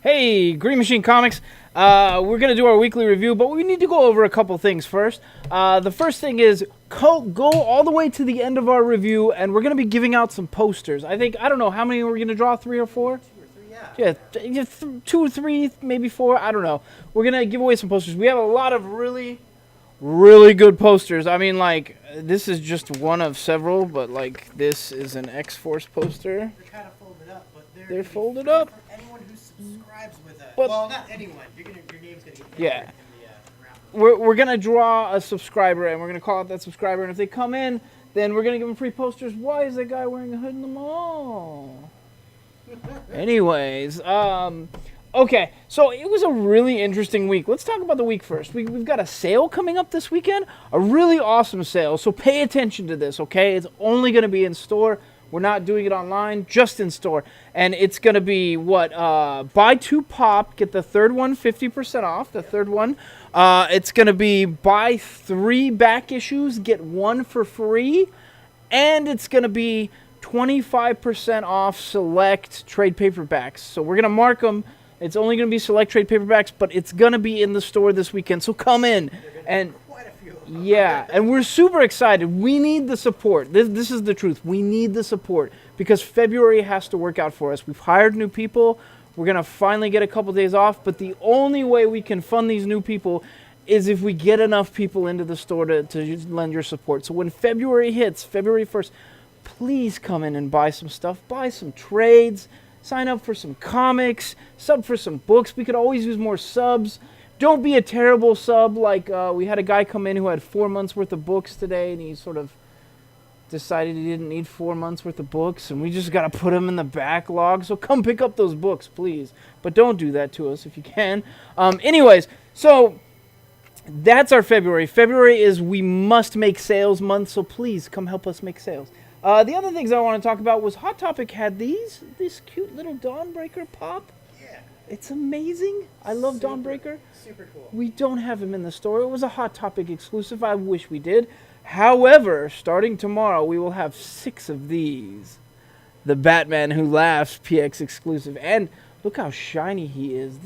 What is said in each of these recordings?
Hey, Green Machine Comics. We're going to do our weekly review, but we need to go over a couple things first. The first thing is go all the way to the end of our review, and we're going to be giving out some posters. I don't know, how many we're going to draw? 3 or 4? 2 or 3, yeah. Yeah, 2 or 3, maybe 4. I don't know. We're going to give away some posters. We have a lot of really good posters. I mean, like, this is just one of several, but, like, this is an X-Force poster. They're kind of folded up, but They're folded up. For anyone who subscribes with us. But- Well, not anyone. Your name's going to get Yeah. in the raffle. We're going to draw a subscriber, and we're going to call out that subscriber, and if they come in, then we're going to give them free posters. Why is that guy wearing a hood in the mall? Anyways, okay, so it was a really interesting week. Let's talk about the week first. We've got a sale coming up this weekend, a really awesome sale, so pay attention to this, okay? It's only going to be in store. We're not doing it online, just in store. And it's going to be, buy 2 pop, get the third one 50% off, the third one. It's going to be buy 3 back issues, get 1 for free. And it's going to be 25% off select trade paperbacks. So we're going to mark them. It's only going to be select trade paperbacks, but it's going to be in the store this weekend. So come in. And Quite a few. yeah, and we're super excited. We need the support. This is the truth. We need the support because February has to work out for us. We've hired new people. We're going to finally get a couple days off, but the only way we can fund these new people is if we get enough people into the store to lend your support. So when February hits, February 1st, please come in and buy some stuff. Buy some trades. Sign up for some comics. Sub for some books. We could always use more subs. Don't be a terrible sub like we had a guy come in who had 4 months worth of books today, and he sort of decided he didn't need 4 months worth of books, and we just got to put him in the backlog. So come pick up those books, please. But don't do that to us if you can. Anyways, so that's our February. February is we must make sales month, so please come help us make sales. The other things I want to talk about was Hot Topic had this cute little Dawnbreaker pop. Yeah. It's amazing. I love Dawnbreaker. Super cool. We don't have him in the store. It was a Hot Topic exclusive. I wish we did. However, starting tomorrow, we will have 6 of these. The Batman Who Laughs PX exclusive. And look how shiny he is.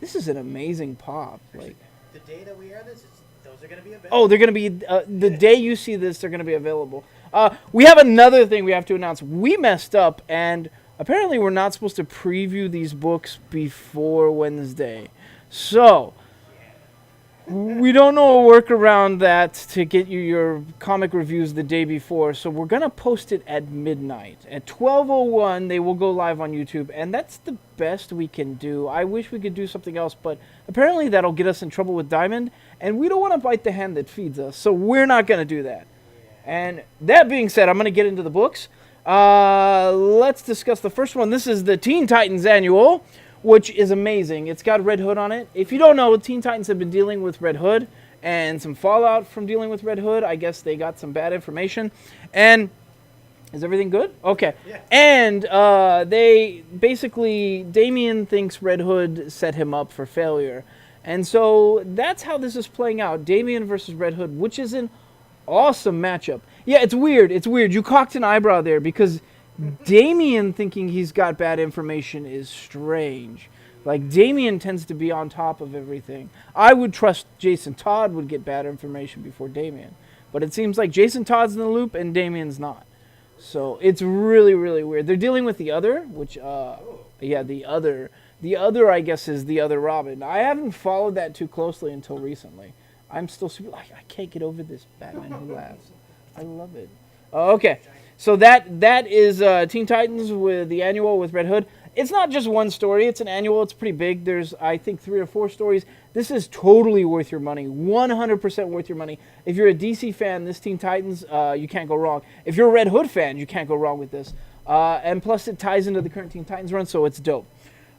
This is an amazing pop. Like, The day that we air this, those are going to be available. oh, they're going to be, the day you see this, they're going to be available. We have another thing we have to announce. We messed up, and apparently we're not supposed to preview these books before Wednesday. So, we don't know a work around that to get you your comic reviews the day before. So we're going to post it at midnight. At 12:01, they will go live on YouTube, and that's the best we can do. I wish we could do something else, but apparently that'll get us in trouble with Diamond, and we don't want to bite the hand that feeds us, so we're not going to do that. And that being said, I'm going to get into the books. Let's discuss the first one. This is the Teen Titans Annual, which is amazing. It's got Red Hood on it. If you don't know, Teen Titans have been dealing with Red Hood and some fallout from dealing with Red Hood. I guess they got some bad information. And is everything good? Okay. Yeah. And they basically, Damian thinks Red Hood set him up for failure. And so that's how this is playing out. Damian versus Red Hood, which is an awesome matchup. Yeah, it's weird. It's weird. You cocked an eyebrow there because Damian thinking he's got bad information is strange. Like, Damian tends to be on top of everything. I would trust Jason Todd would get bad information before Damian. But it seems like Jason Todd's in the loop and Damian's not. So it's really, really weird. They're dealing with the other, which, yeah, the other, I guess, is the other Robin. I haven't followed that too closely until recently. I'm still super, like, I can't get over this Batman Who Laughs. I love it. Okay, so that is Teen Titans with the annual with Red Hood. It's not just one story. It's an annual. It's pretty big. There's, I think, 3 or 4 stories. This is totally worth your money. 100% worth your money. If you're a DC fan, this Teen Titans, you can't go wrong. If you're a Red Hood fan, you can't go wrong with this. And plus, it ties into the current Teen Titans run, so it's dope.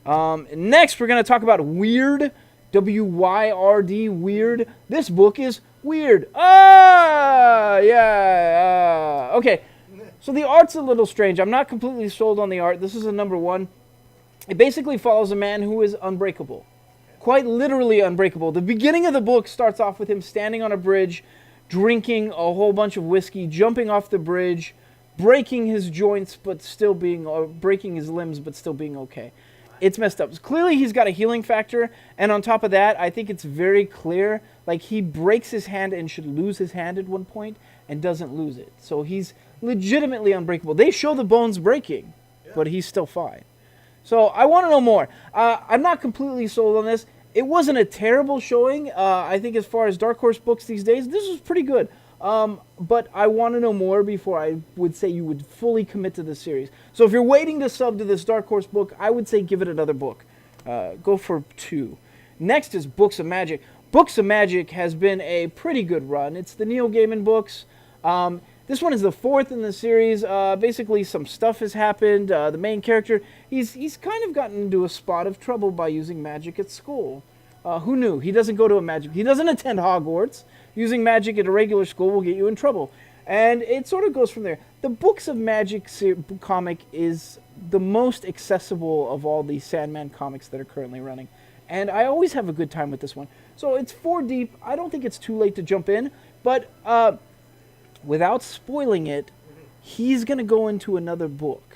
Next, we're going to talk about Weird. W-Y-R-D, Weird. This book is weird. Yeah. Okay. So the art's a little strange. I'm not completely sold on the art. This is a number 1. It basically follows a man who is unbreakable. Quite literally unbreakable. The beginning of the book starts off with him standing on a bridge, drinking a whole bunch of whiskey, jumping off the bridge, breaking his joints but still being, or breaking his limbs but still being okay. It's messed up. Clearly he's got a healing factor, and on top of that, I think it's very clear, like he breaks his hand and should lose his hand at one point and doesn't lose it. So he's legitimately unbreakable. They show the bones breaking, but he's still fine. So I want to know more. I'm not completely sold on this. It wasn't a terrible showing. I think as far as Dark Horse books these days, this was pretty good. But I want to know more before I would say you would fully commit to the series. So if you're waiting to sub to this Dark Horse book, I would say give it another book. Go for 2. Next is Books of Magic. Books of Magic has been a pretty good run. It's the Neil Gaiman books. This one is the 4th in the series. Basically, some stuff has happened. The main character, he's kind of gotten into a spot of trouble by using magic at school. Who knew? He doesn't go to a magic... He doesn't attend Hogwarts. Using magic at a regular school will get you in trouble. And it sort of goes from there. The Books of Magic comic is the most accessible of all the Sandman comics that are currently running. And I always have a good time with this one. So it's 4 deep. I don't think it's too late to jump in. But without spoiling it, he's going to go into another book.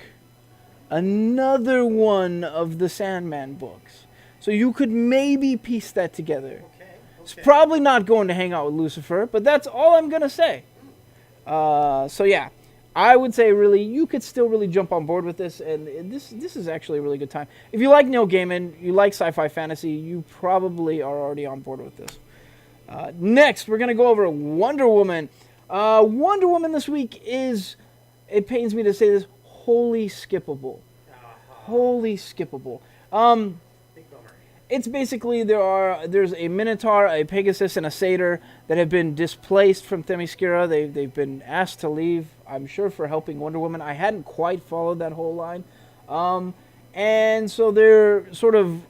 Another one of the Sandman books. So you could maybe piece that together. It's probably not going to hang out with Lucifer, but that's all I'm going to say. So yeah, I would say really, you could still really jump on board with this, and this is actually a really good time. If you like Neil Gaiman, you like sci-fi fantasy, you probably are already on board with this. Next, we're going to go over Wonder Woman. Wonder Woman this week is, it pains me to say this, wholly skippable. Wholly skippable. It's basically there's a Minotaur, a Pegasus, and a Satyr that have been displaced from Themyscira. They've been asked to leave, I'm sure, for helping Wonder Woman. I hadn't quite followed that whole line. And so they're sort of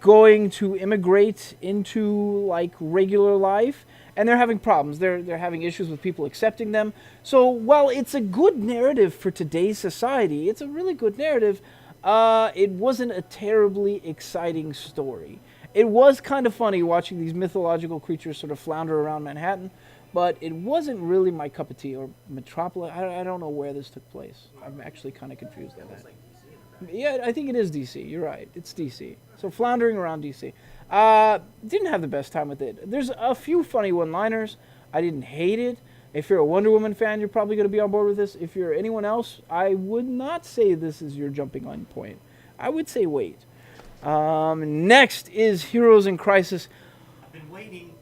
going to immigrate into like regular life, and they're having problems. They're having issues with people accepting them. So while it's a good narrative for today's society, it's a really good narrative. It wasn't a terribly exciting story. It was kind of funny watching these mythological creatures sort of flounder around Manhattan, but it wasn't really my cup of tea. Or Metropolis, I don't know where this took place. I'm actually kind of confused on that. Yeah, I think it is DC. You're right. It's DC. So floundering around DC. Didn't have the best time with it. There's a few funny one-liners. I didn't hate it. If you're a Wonder Woman fan, you're probably going to be on board with this. If you're anyone else, I would not say this is your jumping on point. I would say wait. Next is Heroes in Crisis. I've been waiting.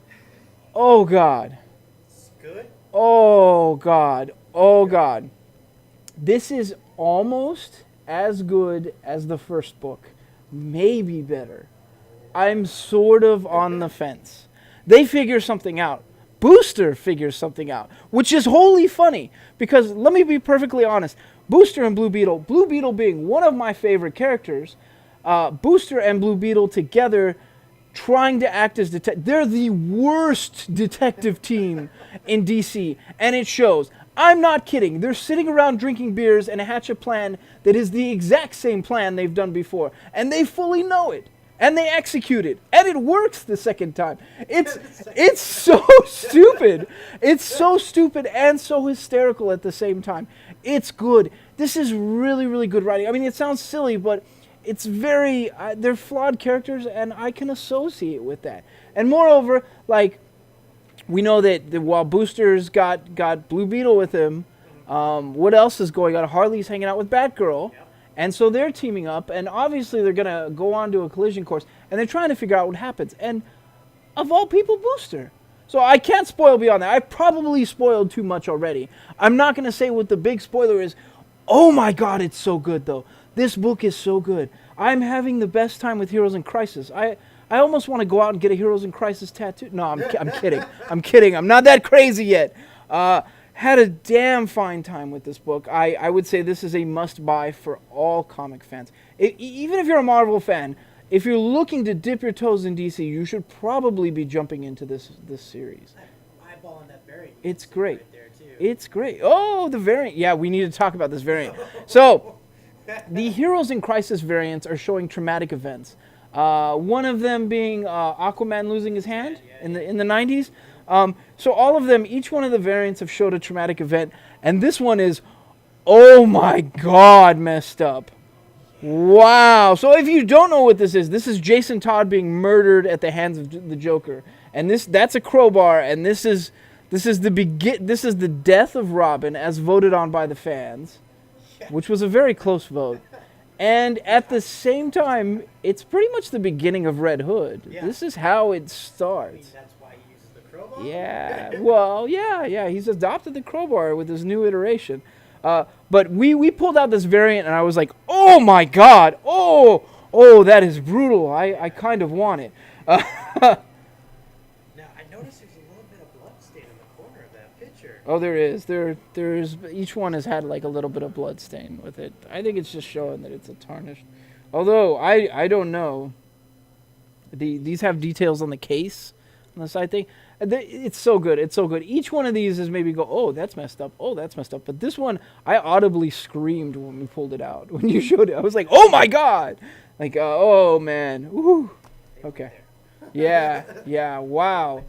Oh, God. It's good? Oh, God. Oh, God. This is almost as good as the first book. Maybe better. I'm sort of on the fence. They figure something out. Booster figures something out, which is wholly funny, because let me be perfectly honest, Booster and Blue Beetle being one of my favorite characters, Booster and Blue Beetle together trying to act as they're the worst detective team in DC, and it shows. I'm not kidding. They're sitting around drinking beers and hatch a plan that is the exact same plan they've done before, and they fully know it. And they execute it. And it works the second time. It's so stupid. It's so stupid and so hysterical at the same time. It's good. This is really, really good writing. I mean, it sounds silly, but it's very... they're flawed characters, and I can associate with that. And moreover, like, we know that while Booster's got Blue Beetle with him, what else is going on? Harley's hanging out with Batgirl. Yep. And so they're teaming up, and obviously they're going to go on to a collision course, and they're trying to figure out what happens. And of all people, Booster. So I can't spoil beyond that. I've probably spoiled too much already. I'm not going to say what the big spoiler is. Oh my God, it's so good, though. This book is so good. I'm having the best time with Heroes in Crisis. I almost want to go out and get a Heroes in Crisis tattoo. No, I'm kidding. I'm kidding. I'm not that crazy yet. Had a damn fine time with this book. I would say this is a must-buy for all comic fans. Even if you're a Marvel fan, if you're looking to dip your toes in DC, you should probably be jumping into this series. Eyeballing that variant. It's great. Right there too. It's great. Oh, the variant. Yeah, we need to talk about this variant. So, the Heroes in Crisis variants are showing traumatic events. One of them being Aquaman losing his hand in the 90s. So all of them, each one of the variants have showed a traumatic event, and this one is, oh my god, messed up. Wow. So if you don't know what this is Jason Todd being murdered at the hands of the Joker. And that's a crowbar, and this is the death of Robin as voted on by the fans, which was a very close vote. And at the same time, it's pretty much the beginning of Red Hood. Yeah. This is how it I mean, starts. that's why he uses the crowbar? Yeah, well, yeah. He's adopted the crowbar with his new iteration. But we pulled out this variant, and I was like, oh my god, oh, that is brutal. I kind of want it. Now, I noticed there's a little bit of blood stain in the corner of that picture. Oh, there is. There's each one has had like a little bit of blood stain with it. I think it's just showing that it's a tarnished. Although I don't know. These have details on the case on the side thing. It's so good. It's so good. Each one of these is maybe go, oh, that's messed up. Oh, that's messed up. But this one, I audibly screamed when we pulled it out. When you showed it, I was like, oh my god! Like, oh man. Woo. Okay. Yeah. Wow.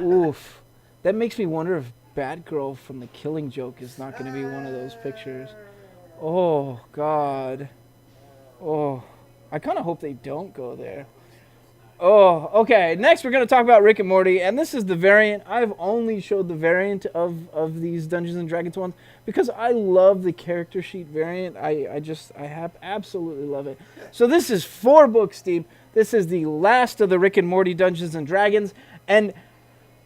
Oof. That makes me wonder if Batgirl from The Killing Joke is not going to be one of those pictures. Oh god. Oh, I kind of hope they don't go there. Oh, okay. Next, we're going to talk about Rick and Morty, and this is the variant. I've only showed the variant of these Dungeons and Dragons ones because I love the character sheet variant. I absolutely love it. So this is 4 books deep. This is the last of the Rick and Morty Dungeons and Dragons. And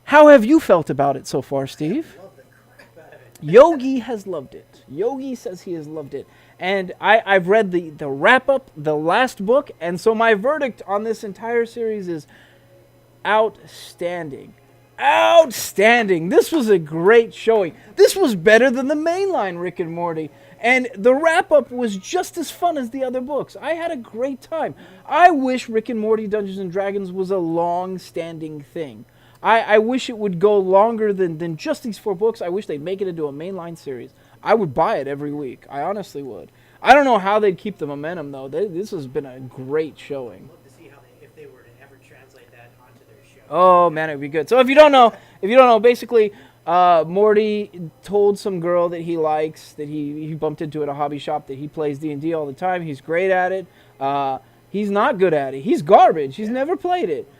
how have you felt about it so far, Steve? I love the crap out of it. Yogi has loved it. Yogi says he has loved it. And I've read the wrap-up, the last book, and so my verdict on this entire series is outstanding. Outstanding. This was a great showing. This was better than the mainline Rick and Morty. And the wrap-up was just as fun as the other books. I had a great time. I wish Rick and Morty Dungeons and Dragons was a long-standing thing. I wish it would go longer than just these 4 books. I wish they'd make it into a mainline series. I would buy it every week. I honestly would. I don't know how they'd keep the momentum, though. This has been a great showing. I'd love to see how if they were to ever translate that onto their show. Oh, man, it'd be good. So if you don't know, basically, Morty told some girl that he likes, that he bumped into at a hobby shop, that he plays D&D all the time. He's great at it. He's not good at it. He's garbage. He's never played it.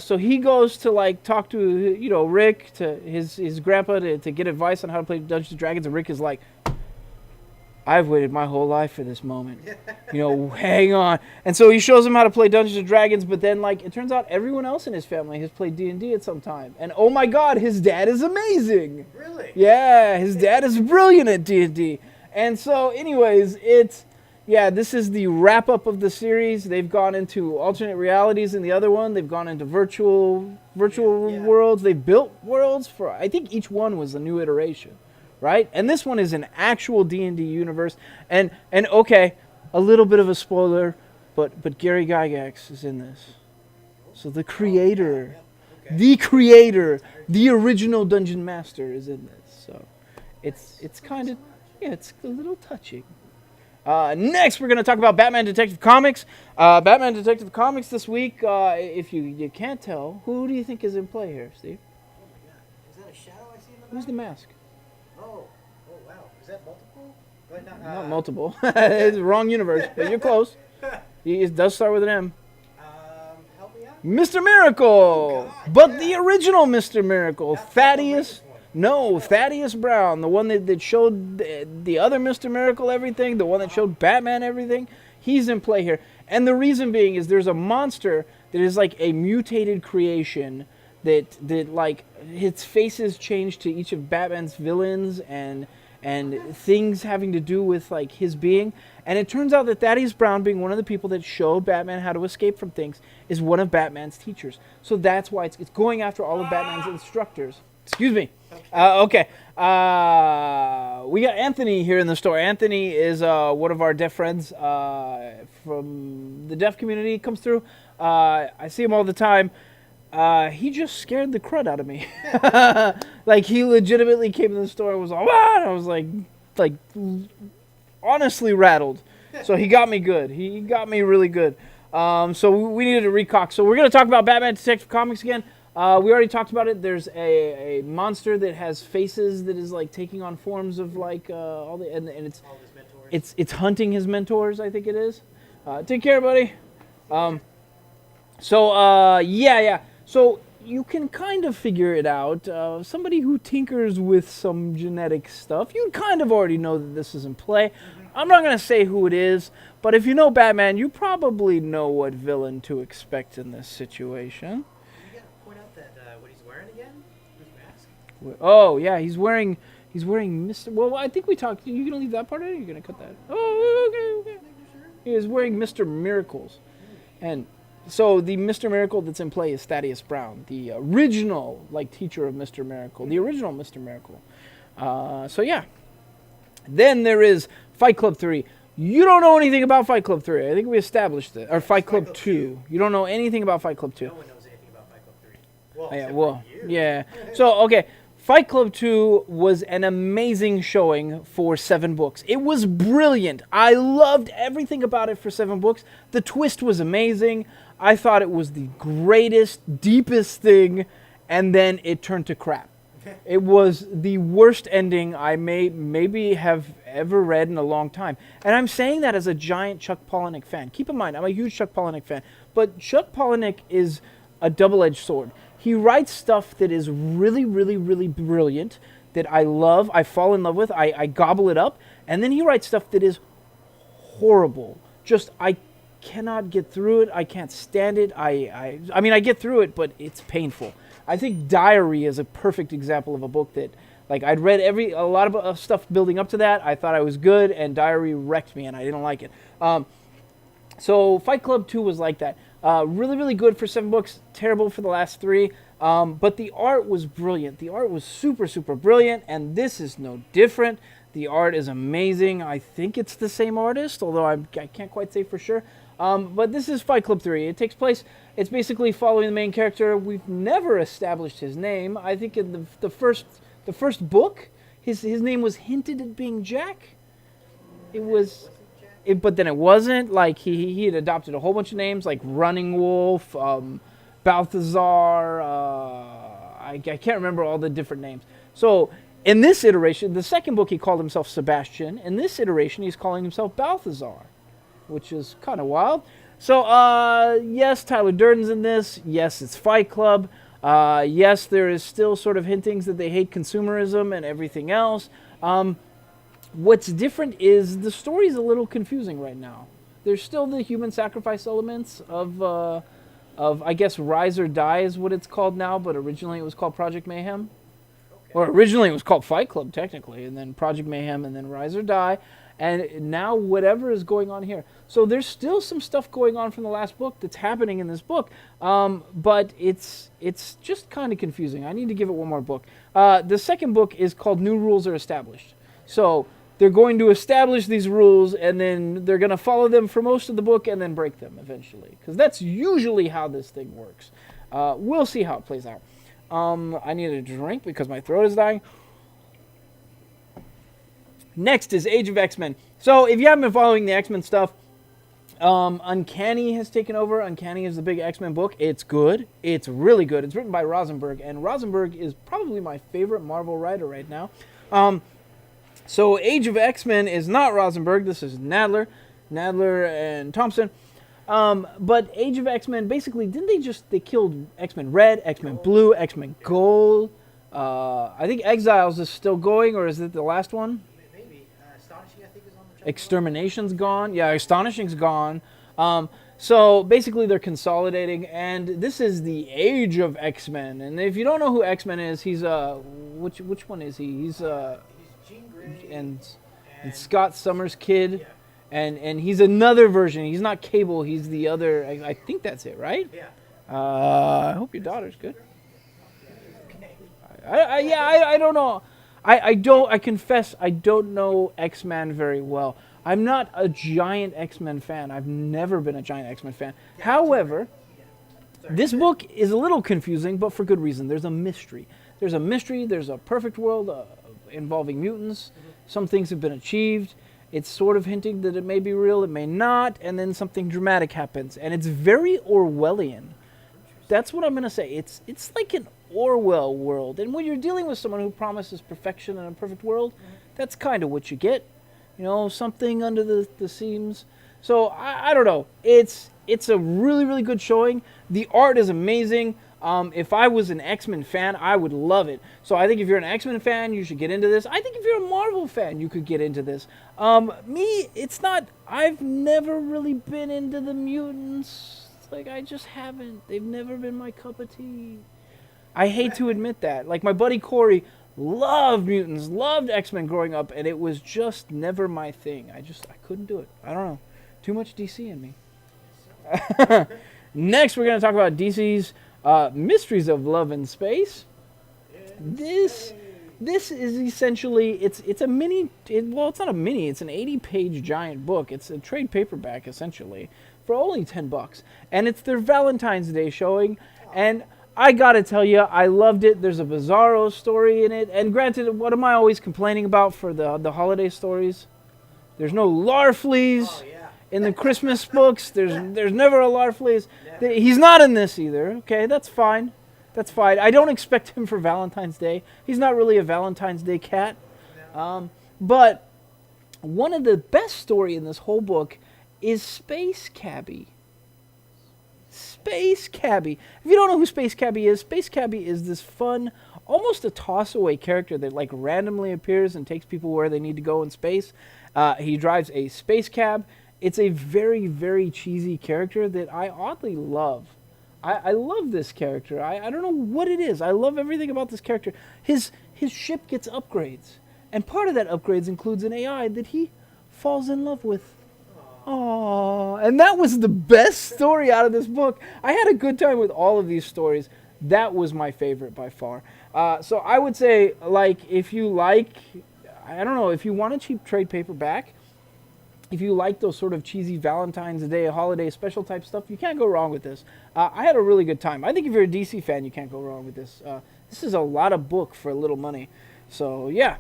So he goes to like talk to Rick, to his grandpa, to get advice on how to play Dungeons and Dragons, and Rick is like, I've waited my whole life for this moment. Hang on. And so he shows him how to play Dungeons and Dragons, but then like it turns out everyone else in his family has played D&D at some time. And oh my god, his dad is amazing. Really? Yeah, his dad is brilliant at D&D. And so anyways, this is the wrap-up of the series. They've gone into alternate realities in the other one. They've gone into virtual worlds. They've built worlds for, I think each one was a new iteration, right? And this one is an actual D&D universe. And okay, a little bit of a spoiler, but Gary Gygax is in this. So the creator, the original Dungeon Master is in this. So it's kind of, it's a little touching. Next, we're going to talk about Batman Detective Comics. Batman Detective Comics this week, if you can't tell, who do you think is in play here, Steve? Oh my god. Is that a shadow I see in the Who's the mask? Oh wow. Is that multiple? But Not multiple. It's the wrong universe, but you're close. It does start with an M. Help me out. Mr. Miracle! Oh, God, But yeah. the original Mr. Miracle, Not the Thaddeus... latest one. No, Thaddeus Brown, the one that showed the other Mr. Miracle everything, the one that showed Batman everything, he's in play here. And the reason being is there's a monster that is like a mutated creation that like its faces change to each of Batman's villains and things having to do with like his being. And it turns out that Thaddeus Brown, being one of the people that showed Batman how to escape from things, is one of Batman's teachers. So that's why it's going after all of Batman's instructors. Excuse me. Okay. We got Anthony here in the store. Anthony is one of our deaf friends from the deaf community. Comes through. I see him all the time. He just scared the crud out of me. Like he legitimately came in the store and was like, "Ah!" And I was like honestly rattled. So he got me good. He got me really good. So we needed a recock. So we're gonna talk about Batman Detective Comics again. We already talked about it. There's a monster that has faces that is like taking on forms of like all the and it's All his mentors. it's hunting his mentors. I think it is. Take care, buddy. Yeah. So you can kind of figure it out. Somebody who tinkers with some genetic stuff, you kind of already know that this is in play. I'm not going to say who it is, but if you know Batman, you probably know what villain to expect in this situation. You gotta point out that what he's wearing again? His mask. Oh, yeah, he's wearing Mr. Well, I think we talked. You going to leave that part in? Or are you going to cut that? Oh, okay. He is wearing Mr. Miracles. And so the Mr. Miracle that's in play is Thaddeus Brown, the original teacher of Mr. Miracle, the original Mr. Miracle. So yeah. Then there is Fight Club 3. You don't know anything about Fight Club 3. I think we established it. Or Fight Club 2. You don't know anything about Fight Club 2. No one knows anything about Fight Club 3. Well, Yeah, except well, for you. yeah. So, okay. Fight Club 2 was an amazing showing for 7 books. It was brilliant. I loved everything about it for 7 books. The twist was amazing. I thought it was the greatest, deepest thing, and then it turned to crap. It was the worst ending I maybe have ever read in a long time. And I'm saying that as a giant Chuck Palahniuk fan. Keep in mind, I'm a huge Chuck Palahniuk fan. But Chuck Palahniuk is a double-edged sword. He writes stuff that is really, really, really brilliant, that I love, I fall in love with, I gobble it up. And then he writes stuff that is horrible. Just, I cannot get through it. I can't stand it. I mean, I get through it, but it's painful. I think Diary is a perfect example of a book that, I'd read a lot of stuff building up to that. I thought I was good, and Diary wrecked me, and I didn't like it. So Fight Club 2 was like that. Really, really good for 7 books. Terrible for the last 3. But the art was brilliant. The art was super, super brilliant, and this is no different. The art is amazing. I think it's the same artist, although I can't quite say for sure. But this is Fight Club 3. It takes place, it's basically following the main character. We've never established his name. I think in the first book, his name was hinted at being Jack. But then it wasn't. He had adopted a whole bunch of names, like Running Wolf, Balthazar. I can't remember all the different names. So in this iteration, the second book, he called himself Sebastian. In this iteration, he's calling himself Balthazar, which is kind of wild. So, yes, Tyler Durden's in this. Yes, it's Fight Club. Yes, there is still sort of hintings that they hate consumerism and everything else. What's different is the story's a little confusing right now. There's still the human sacrifice elements of I guess, Rise or Die is what it's called now, but originally it was called Project Mayhem. Okay. Or originally it was called Fight Club, technically, and then Project Mayhem, and then Rise or Die. And now whatever is going on here. So there's still some stuff going on from the last book that's happening in this book. But it's just kind of confusing. I need to give it one more book. The second book is called New Rules Are Established. So they're going to establish these rules, and then they're going to follow them for most of the book and then break them eventually. Because that's usually how this thing works. We'll see how it plays out. I need a drink because my throat is dying. Next is Age of X-Men. So if you haven't been following the X-Men stuff, Uncanny has taken over. Uncanny is the big X-Men book. It's good. It's really good. It's written by Rosenberg, and Rosenberg is probably my favorite Marvel writer right now. So Age of X-Men is not Rosenberg. This is Nadler and Thompson. But Age of X-Men, basically, they killed X-Men Red, X-Men Blue, X-Men Gold. I think Exiles is still going, or is it the last one? Maybe. Astonishing, I think, is on the Extermination's gone. Yeah, Astonishing's gone. So basically they're consolidating, and this is the Age of X-Men. And if you don't know who X-Men is, he's which one is he? He's Jean Grey and Scott Summers' kid. Yeah. And he's another version. He's not Cable. He's the other. I think that's it, right? Yeah. I hope your daughter's good. I don't know. I confess I don't know X-Men very well. I'm not a giant X-Men fan. I've never been a giant X-Men fan. However, this book is a little confusing, but for good reason. There's a mystery. There's a perfect world involving mutants. Some things have been achieved. It's sort of hinting that it may be real, it may not, and then something dramatic happens. And it's very Orwellian. That's what I'm gonna say. It's like an Orwell world, and when you're dealing with someone who promises perfection in a perfect world, that's kind of what you get. You know, something under the seams. So I don't know. It's a really really good showing. The art is amazing. If I was an X-Men fan, I would love it. So I think if you're an X-Men fan, you should get into this. I think if you're a Marvel fan, you could get into this. Me, it's not. I've never really been into the mutants. Like, I just haven't. They've never been my cup of tea. I hate to admit that. Like, my buddy Corey loved mutants, loved X-Men growing up, and it was just never my thing. I couldn't do it. I don't know. Too much DC in me. Next, we're going to talk about DC's Mysteries of Love in Space. This is essentially, it's a mini, well, it's not a mini, it's an 80-page giant book. It's a trade paperback, essentially, for only $10. And it's their Valentine's Day showing, and I gotta tell you, I loved it. There's a Bizarro story in it, and granted, what am I always complaining about for the holiday stories? There's no Larfleeze. Oh, yeah. In the Christmas books, there's never a Larfleeze. He's not in this either. Okay, that's fine. That's fine. I don't expect him for Valentine's Day. He's not really a Valentine's Day cat. But one of the best story in this whole book is Space Cabbie. Space Cabbie. If you don't know who Space Cabbie is this fun, almost a toss-away character that like randomly appears and takes people where they need to go in space. He drives a space cab. It's a very, very cheesy character that I oddly love. I love this character. I don't know what it is. I love everything about this character. His ship gets upgrades. And part of that upgrades includes an AI that he falls in love with. Aww. And that was the best story out of this book. I had a good time with all of these stories. That was my favorite by far. So I would say, like, if you like, I don't know, if you want a cheap trade paperback, if you like those sort of cheesy Valentine's Day, holiday special type stuff, you can't go wrong with this. I had a really good time. I think if you're a DC fan, you can't go wrong with this. This is a lot of book for a little money. So, yeah.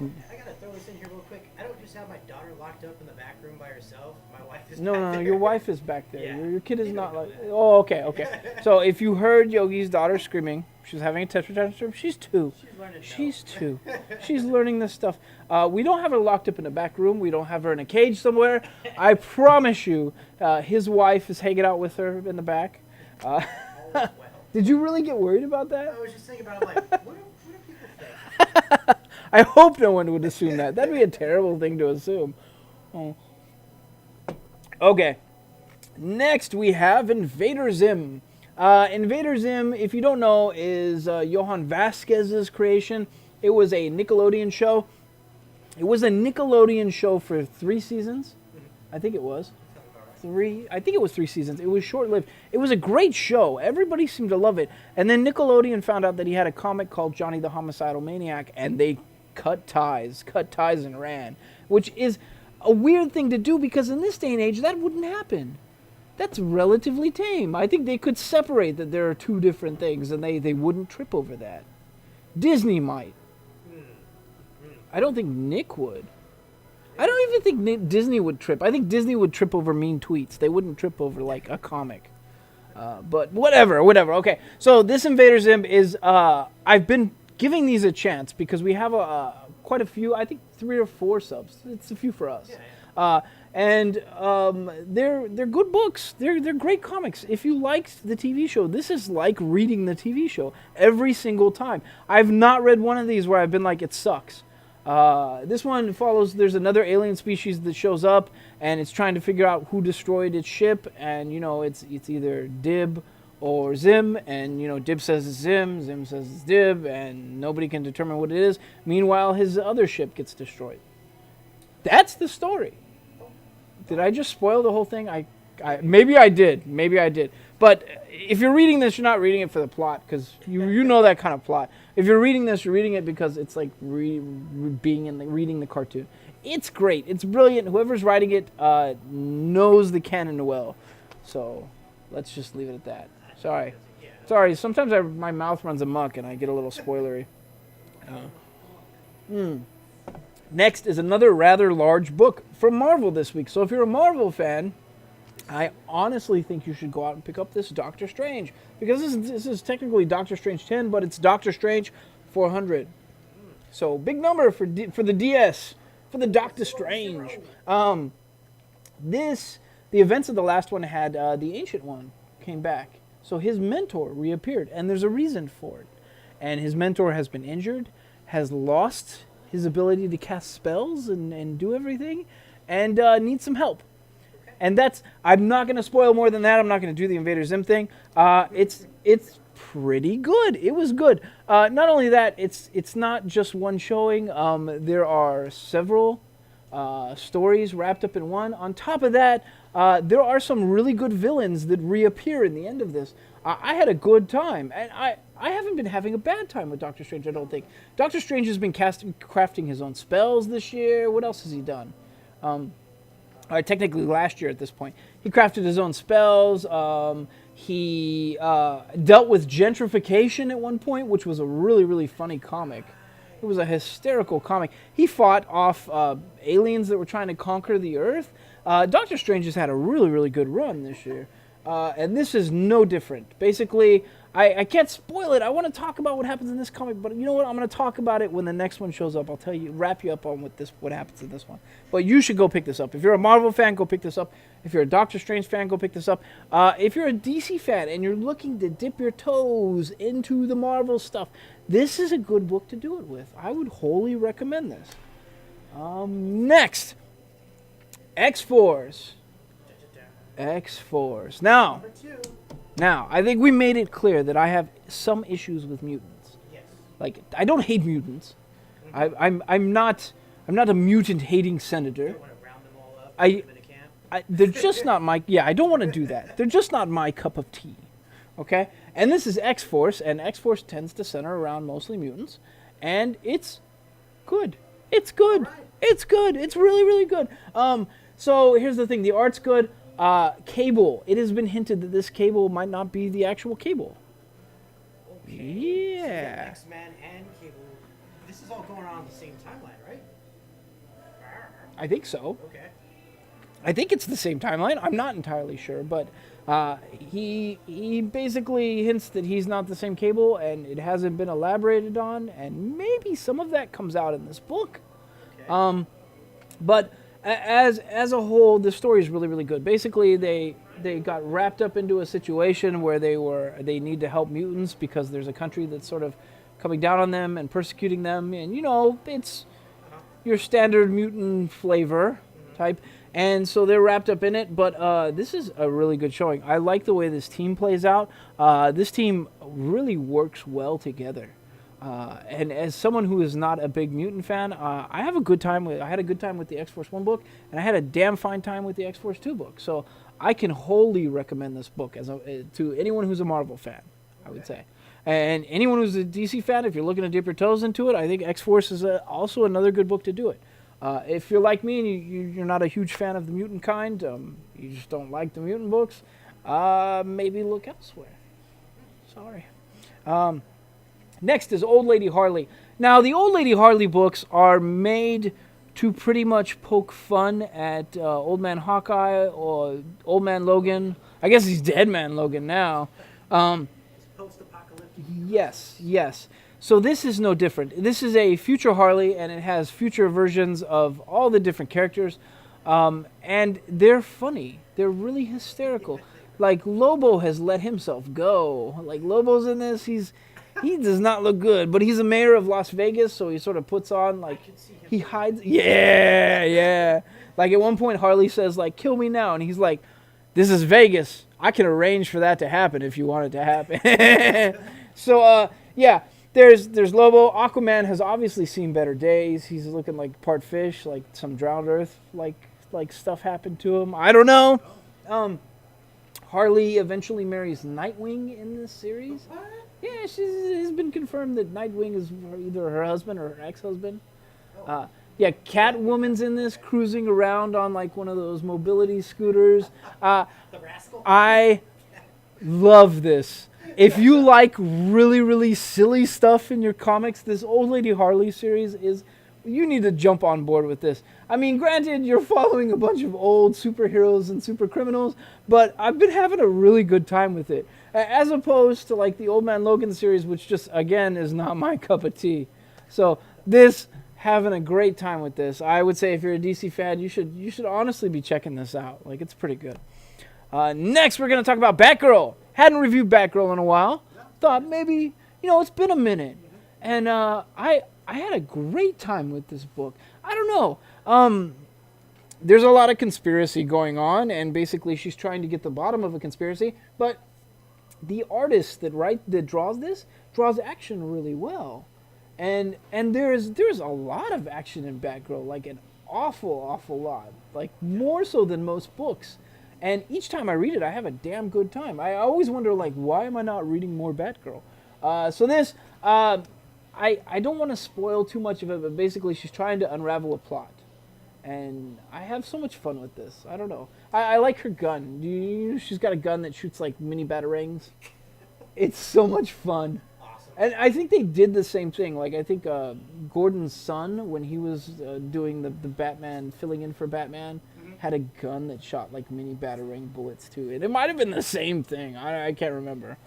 Oh, I gotta throw this in here real quick. I don't just have my daughter locked up in the back room by herself. My wife is No, back no, there. your wife is back there. Yeah. Your kid is They not don't like... know that. Oh, okay. So if you heard Yogi's daughter screaming, she's having a temper tantrum, she's 2. She's learning. She's 2. She's learning this stuff. We don't have her locked up in a back room. We don't have her in a cage somewhere. I promise you, his wife is hanging out with her in the back. All is well. Did you really get worried about that? I was just thinking about it, like, what do people think? I hope no one would assume that. That'd be a terrible thing to assume. Oh. Okay. Next, we have Invader Zim. Invader Zim, if you don't know, is Johan Vasquez's creation. It was a Nickelodeon show. It was a Nickelodeon show for 3 seasons. I think it was. I think it was 3 seasons. It was short-lived. It was a great show. Everybody seemed to love it. And then Nickelodeon found out that he had a comic called Johnny the Homicidal Maniac, and they cut ties and ran, which is a weird thing to do because in this day and age, that wouldn't happen. That's relatively tame. I think they could separate that there are 2 different things, and they wouldn't trip over that. Disney might. I don't think Nick would. I don't even think Disney would trip. I think Disney would trip over mean tweets. They wouldn't trip over, like, a comic. But whatever. Okay, so this Invader Zim is... I've been giving these a chance because we have quite a few. I think 3 or 4 subs. It's a few for us. And they're good books. They're great comics. If you liked the TV show, this is like reading the TV show every single time. I've not read one of these where I've been like, it sucks. This one follows, there's another alien species that shows up, and it's trying to figure out who destroyed its ship, and, you know, it's either Dib or Zim, and, you know, Dib says it's Zim, Zim says it's Dib, and nobody can determine what it is. Meanwhile, his other ship gets destroyed. That's the story. Did I just spoil the whole thing? Maybe I did. But if you're reading this, you're not reading it for the plot, because you know that kind of plot. If you're reading this, you're reading it because it's like reading the cartoon. It's great. It's brilliant. Whoever's writing it knows the canon well. So let's just leave it at that. Sorry. Sometimes my mouth runs amok and I get a little spoilery. Next is another rather large book from Marvel this week. So if you're a Marvel fan, I honestly think you should go out and pick up this Doctor Strange, because this is technically Doctor Strange 10, but it's Doctor Strange 400. So big number for for the DS, for the Doctor Strange. The events of the last one had the Ancient One came back, so his mentor reappeared, and there's a reason for it. And his mentor has been injured, has lost his ability to cast spells and do everything, and needs some help. And I'm not going to spoil more than that. I'm not going to do the Invader Zim thing. It's pretty good. It was good. Not only that, it's not just one showing. There are several stories wrapped up in one. On top of that, there are some really good villains that reappear in the end of this. I had a good time, and I haven't been having a bad time with Doctor Strange, I don't think. Doctor Strange has been crafting his own spells this year. What else has he done? Technically last year at this point. He crafted his own spells. He dealt with gentrification at one point, which was a really, really funny comic. It was a hysterical comic. He fought off aliens that were trying to conquer the Earth. Doctor Strange has had a really, really good run this year. And this is no different. Basically, I can't spoil it. I want to talk about what happens in this comic, but you know what? I'm going to talk about it when the next one shows up. I'll tell you, wrap you up on what happens in this one. But you should go pick this up. If you're a Marvel fan, go pick this up. If you're a Doctor Strange fan, go pick this up. If you're a DC fan and you're looking to dip your toes into the Marvel stuff, this is a good book to do it with. I would wholly recommend this. Next, X-Force. X-Force. Now, I think we made it clear that I have some issues with mutants. Yes. Like, I don't hate mutants. I'm not a mutant hating senator. You don't want to round them all up, put them in a camp. They're just not my. Yeah, I don't want to do that. They're just not my cup of tea. Okay, and this is X-Force, and X-Force tends to center around mostly mutants, and it's good. It's good. Right. It's good. It's really, really good. So here's the thing: the art's good. Cable. It has been hinted that this Cable might not be the actual Cable. Okay. Yeah. So X-Men and Cable. This is all going on the same timeline, right? I think so. Okay. I think it's the same timeline. I'm not entirely sure, but he basically hints that he's not the same Cable, and it hasn't been elaborated on, and maybe some of that comes out in this book. Okay. But as a whole, the story is really, really good. Basically, they got wrapped up into a situation where they need to help mutants because there's a country that's sort of coming down on them and persecuting them, and it's your standard mutant flavor type. And so they're wrapped up in it, but this is a really good showing. I like the way this team plays out. This team really works well together. And as someone who is not a big mutant fan, I had a good time with the X-Force 1 book, and I had a damn fine time with the X-Force 2 book. So I can wholly recommend this book to anyone who's a Marvel fan, I would say. And anyone who's a DC fan, if you're looking to dip your toes into it, I think X-Force is also another good book to do it. If you're like me and you're not a huge fan of the mutant kind, you just don't like the mutant books, maybe look elsewhere. Sorry. Next is Old Lady Harley. Now, the Old Lady Harley books are made to pretty much poke fun at Old Man Hawkeye or Old Man Logan. I guess he's Dead Man Logan now. It's post-apocalyptic. Yes. So this is no different. This is a future Harley, and it has future versions of all the different characters. And they're funny. They're really hysterical. Like, Lobo has let himself go. Like, Lobo's in this. He does not look good, but he's a mayor of Las Vegas, so he sort of puts on, like, he hides. Yeah. Like, at one point, Harley says, like, kill me now. And he's like, this is Vegas. I can arrange for that to happen if you want it to happen. So, yeah, there's Lobo. Aquaman has obviously seen better days. He's looking like part fish, like some drowned earth, like stuff happened to him. I don't know. Harley eventually marries Nightwing in this series. What? Yeah, it's been confirmed that Nightwing is either her husband or her ex-husband. Yeah, Catwoman's in this, cruising around on like one of those mobility scooters. The rascal? I love this. If you like really, really silly stuff in your comics, this Old Lady Harley series is you need to jump on board with this. I mean, granted, you're following a bunch of old superheroes and super criminals, but I've been having a really good time with it. As opposed to like the Old Man Logan series, which just, again, is not my cup of tea. So this, having a great time with this. I would say if you're a DC fan, you should honestly be checking this out. Like, it's pretty good. Next, we're going to talk about Batgirl. Hadn't reviewed Batgirl in a while. Thought maybe, it's been a minute. And I had a great time with this book. I don't know. There's a lot of conspiracy going on, and basically she's trying to get the bottom of a conspiracy, but the artist that draws action really well. And there's a lot of action in Batgirl, like an awful lot, like more so than most books. And each time I read it, I have a damn good time. I always wonder, like, why am I not reading more Batgirl? So this, I don't want to spoil too much of it, but basically she's trying to unravel a plot. And I have so much fun with this. I don't know. I like her gun. She's got a gun that shoots like mini batarangs. It's so much fun. Awesome. And I think they did the same thing. Like, I think Gordon's son, when he was doing the Batman, filling in for Batman, had a gun that shot like mini batarang bullets too. And it might have been the same thing. I can't remember.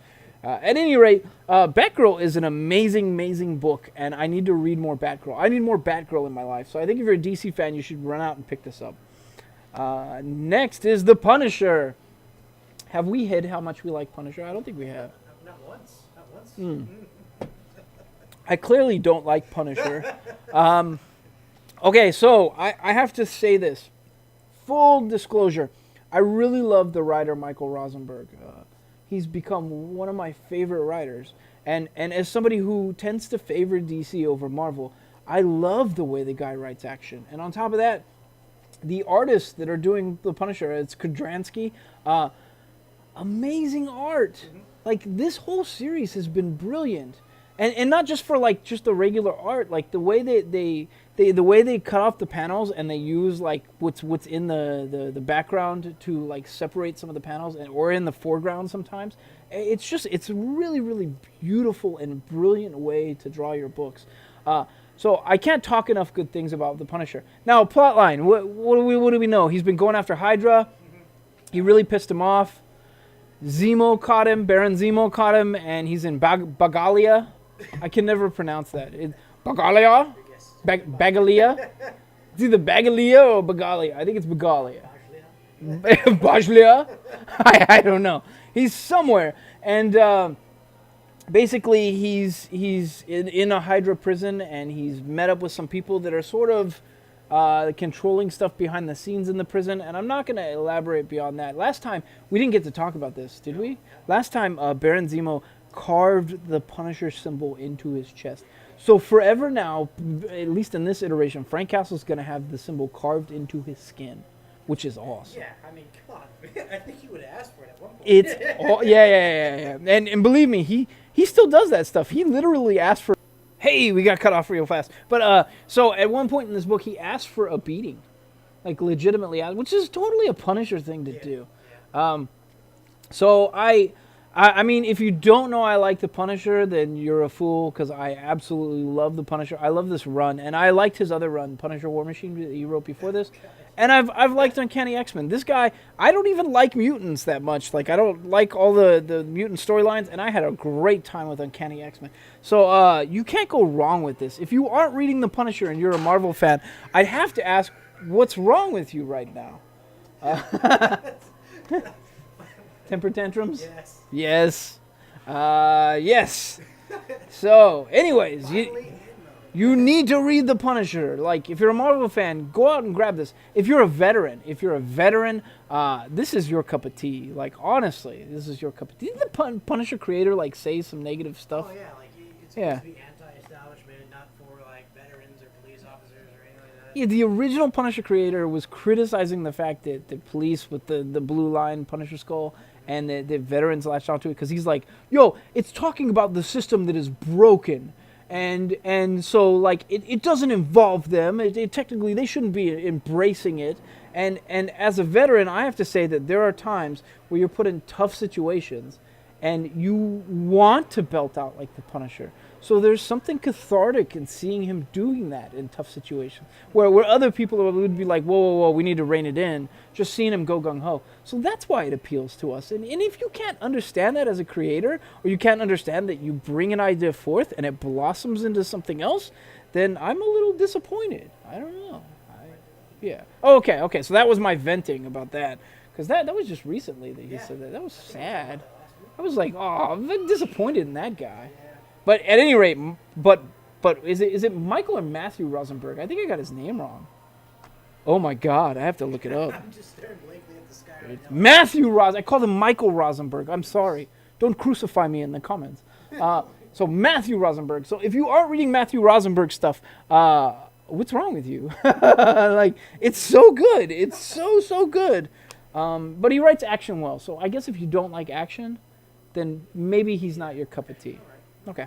At any rate, Batgirl is an amazing book, and I need to read more Batgirl. I need more Batgirl in my life. So I think if you're a DC fan, you should run out and pick this up. Next is The Punisher. Have we hid how much we like Punisher? I don't think we have. Not once. Not once. I clearly don't like Punisher. Okay, so I have to say this. Full disclosure, I really love the writer Michael Rosenberg. He's become one of my favorite writers. And as somebody who tends to favor DC over Marvel, I love the way the guy writes action. And on top of that, the artists that are doing The Punisher, it's Kudransky, amazing art. Like, this whole series has been brilliant. And not just for like just the regular art, like the way the way they cut off the panels and they use like what's in the background to like separate some of the panels or in the foreground sometimes. It's a really beautiful and brilliant way to draw your books. So I can't talk enough good things about The Punisher. Now, plotline, what do we know? He's been going after Hydra. He really pissed him off. Zemo caught him, Baron Zemo caught him, and he's in Bagalia. I can never pronounce that. Bagalia? Bagalia? It's either Bagalia or Bagalia. I think it's Bagalia. Bajlia? I don't know. He's somewhere. And basically he's in a Hydra prison, and he's met up with some people that are sort of controlling stuff behind the scenes in the prison, and I'm not going to elaborate beyond that. Last time, we didn't get to talk about this, did we? Last time, Baron Zemo carved the Punisher symbol into his chest. So forever now, at least in this iteration, Frank Castle's going to have the symbol carved into his skin, which is awesome. Yeah, I mean, come on. I think he would have asked for it at one point. It's yeah. And believe me, he still does that stuff. He literally asked for... Hey, we got cut off real fast. But so at one point in this book, he asked for a beating, like legitimately, which is totally a Punisher thing to do. So I mean, if you don't know I like the Punisher, then you're a fool, because I absolutely love the Punisher. I love this run, and I liked his other run, Punisher War Machine, that he wrote before this. And I've liked Uncanny X-Men. This guy, I don't even like mutants that much. Like, I don't like all the mutant storylines, and I had a great time with Uncanny X-Men. So you can't go wrong with this. If you aren't reading The Punisher and you're a Marvel fan, I'd have to ask, what's wrong with you right now? Temper tantrums? Yes. Yes. So, anyways, you need to read The Punisher. Like, if you're a Marvel fan, go out and grab this. If you're a veteran, this is your cup of tea. Like, honestly, this is your cup of tea. Didn't the Punisher creator, like, say some negative stuff? Oh, yeah, like, it's supposed to be anti-establishment, not for, like, veterans or police officers or anything like that. Yeah, the original Punisher creator was criticizing the fact that the police with the blue line Punisher skull and the veterans latched onto it, because he's like, yo, it's talking about the system that is broken. And so, like, it doesn't involve them. Technically, they shouldn't be embracing it. And as a veteran, I have to say that there are times where you're put in tough situations, and you want to belt out like the Punisher. So there's something cathartic in seeing him doing that in tough situations, where other people would be like, whoa, whoa, whoa, we need to rein it in. Just seeing him go gung ho. So that's why it appeals to us. And if you can't understand that as a creator, or you can't understand that you bring an idea forth and it blossoms into something else, then I'm a little disappointed. I don't know. Yeah. Oh, okay. So that was my venting about that. Because that was just recently that he said that. That was sad. I was like, oh, I'm disappointed in that guy. But at any rate, but is it Michael or Matthew Rosenberg? I think I got his name wrong. Oh my God, I have to look it up. I'm just staring blankly at the sky right now. Matthew I called him Michael Rosenberg. I'm sorry. Don't crucify me in the comments. So Matthew Rosenberg. So if you aren't reading Matthew Rosenberg stuff, what's wrong with you? Like, it's so good. It's so good. But he writes action well. So I guess if you don't like action, then maybe he's not your cup of tea. Okay.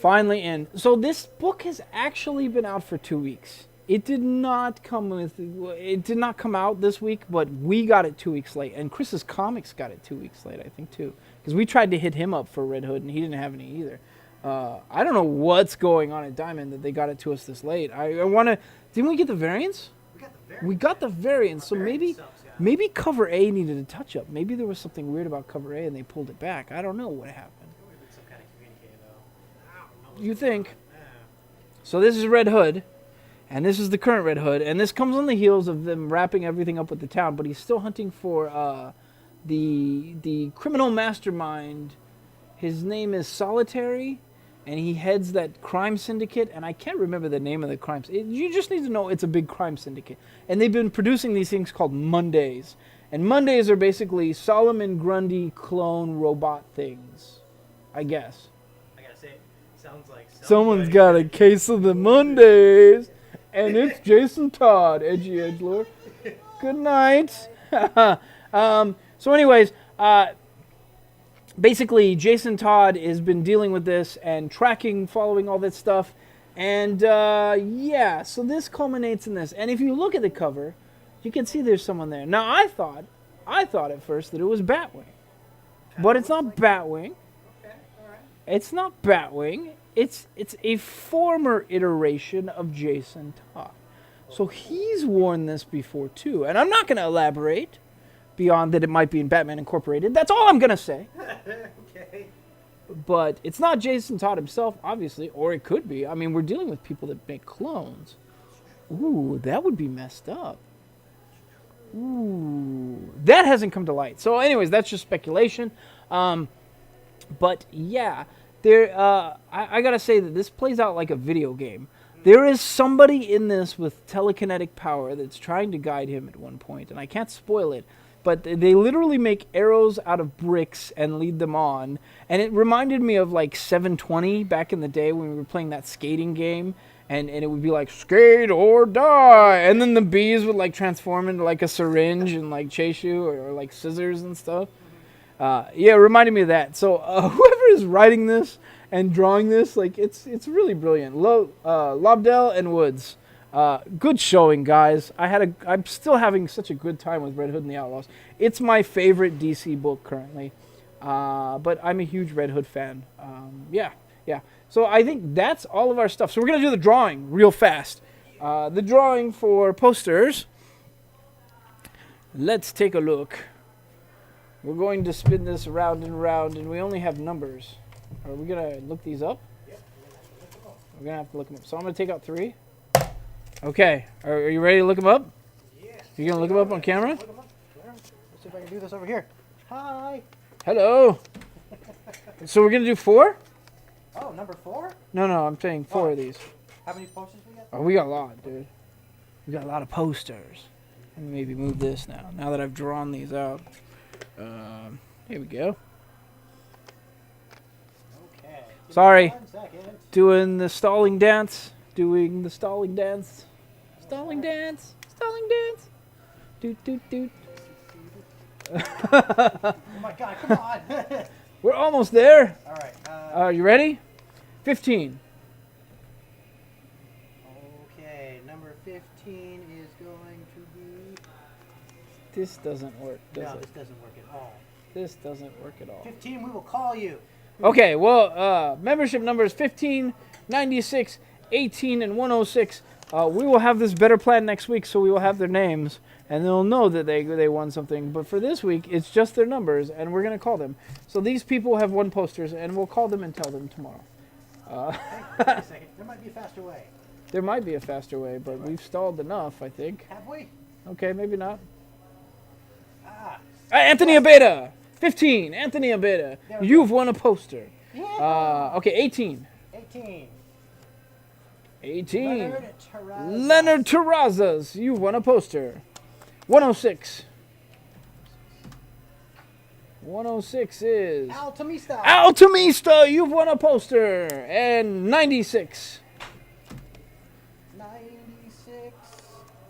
Finally in. So this book has actually been out for 2 weeks. It did not come out this week, but we got it 2 weeks late, and Chris's Comics got it 2 weeks late, I think, too, because we tried to hit him up for Red Hood, and he didn't have any either. I don't know what's going on at Diamond that they got it to us this late. I want to. Didn't we get the variants? We got the variants, so maybe cover A needed a touch up. Maybe there was something weird about cover A and they pulled it back. I don't know what happened. Some kind of communique, though. You think? So this is Red Hood, and this is the current Red Hood, and this comes on the heels of them wrapping everything up with the town. But he's still hunting for the criminal mastermind. His name is Solitary, and he heads that crime syndicate, and I can't remember the name of the crime. You just need to know it's a big crime syndicate. And they've been producing these things called Mondays. And Mondays are basically Solomon Grundy clone robot things, I guess. I gotta say, it sounds like Someone's got a case of the Mondays, and it's Jason Todd, edgy edgelord. Good night. So anyways, basically, Jason Todd has been dealing with this and tracking, following all that stuff. And, yeah, so this culminates in this. And if you look at the cover, you can see there's someone there. Now, I thought at first that it was Batwing. But it's not Batwing. It's not Batwing. It's a former iteration of Jason Todd. So he's worn this before, too. And I'm not going to elaborate beyond that it might be in Batman Incorporated. That's all I'm going to say. Okay. But it's not Jason Todd himself, obviously, or it could be. I mean, we're dealing with people that make clones. Ooh, that would be messed up. Ooh, that hasn't come to light. So anyways, that's just speculation. But yeah, I got to say that this plays out like a video game. There is somebody in this with telekinetic power that's trying to guide him at one point, and I can't spoil it. But they literally make arrows out of bricks and lead them on. And it reminded me of like 720 back in the day when we were playing that skating game. And it would be like, skate or die. And then the bees would like transform into like a syringe and like chase you, or like scissors and stuff. Yeah, it reminded me of that. So whoever is writing this and drawing this, like it's really brilliant. Lobdell and Woods. Good showing, guys. I'm still having such a good time with Red Hood and the Outlaws. It's my favorite DC book currently, but I'm a huge Red Hood fan. Yeah. So I think that's all of our stuff. So we're gonna do the drawing real fast. The drawing for posters. Let's take a look. We're going to spin this around and around, and we only have numbers. Are we gonna look these up? We're gonna have to look them up. So I'm gonna take out 3. Okay, are you ready to look them up? Yeah. You gonna look them up on camera? Let's see if I can do this over here. Hi. Hello. So we're gonna do 4? Oh, number 4? No, I'm saying 4 of these. How many posters we got? Oh, we got a lot, dude. We got a lot of posters. Let me maybe move this now. Now that I've drawn these out. Here we go. Okay. Sorry. 1 second. Doing the stalling dance. Stalling dance. Stalling dance. Doot, doot, doot. Oh my God, come on. We're almost there. All right. Are you ready? 15. Okay, number 15 is going to be... This doesn't work, does No, it? this doesn't work at all. This doesn't work at all. 15, we will call you. Okay, well, membership numbers 15, 96, 18, and 106. We will have this better plan next week, so we will have their names, and they'll know that they won something. But for this week, it's just their numbers, and we're going to call them. So these people have won posters, and we'll call them and tell them tomorrow. Wait a second. There might be a faster way. There might be a faster way, but we've stalled enough, I think. Have we? Okay, maybe not. Ah. Anthony Abeda, 15. Anthony Abeda, There we you've won a poster. Yeah. Okay, 18. 18. 18. Leonard Terrazas. Leonard Terrazas, you've won a poster. 106. 106 is Altamista. Altamista, you've won a poster. And 96. 96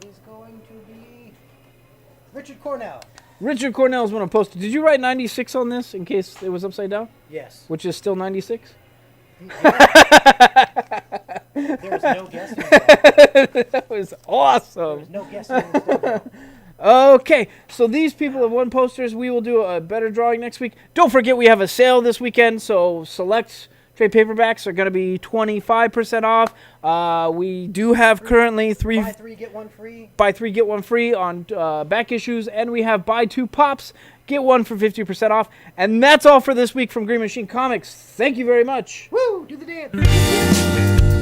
is going to be Richard Cornell. Richard Cornell's won a poster. Did you write 96 on this in case it was upside down? Yes. Which is still 96? There's no guessing. That was awesome. There's no guessing. Okay, so these people have won posters. We will do a better drawing next week. Don't forget we have a sale this weekend, so select trade paperbacks are going to be 25% off. We do have currently Buy 3, get 1 free. buy 3 get 1 free on back issues, and we have buy 2 pops, get 1 for 50% off. And that's all for this week from Green Machine Comics. Thank you very much. Woo! Do the dance.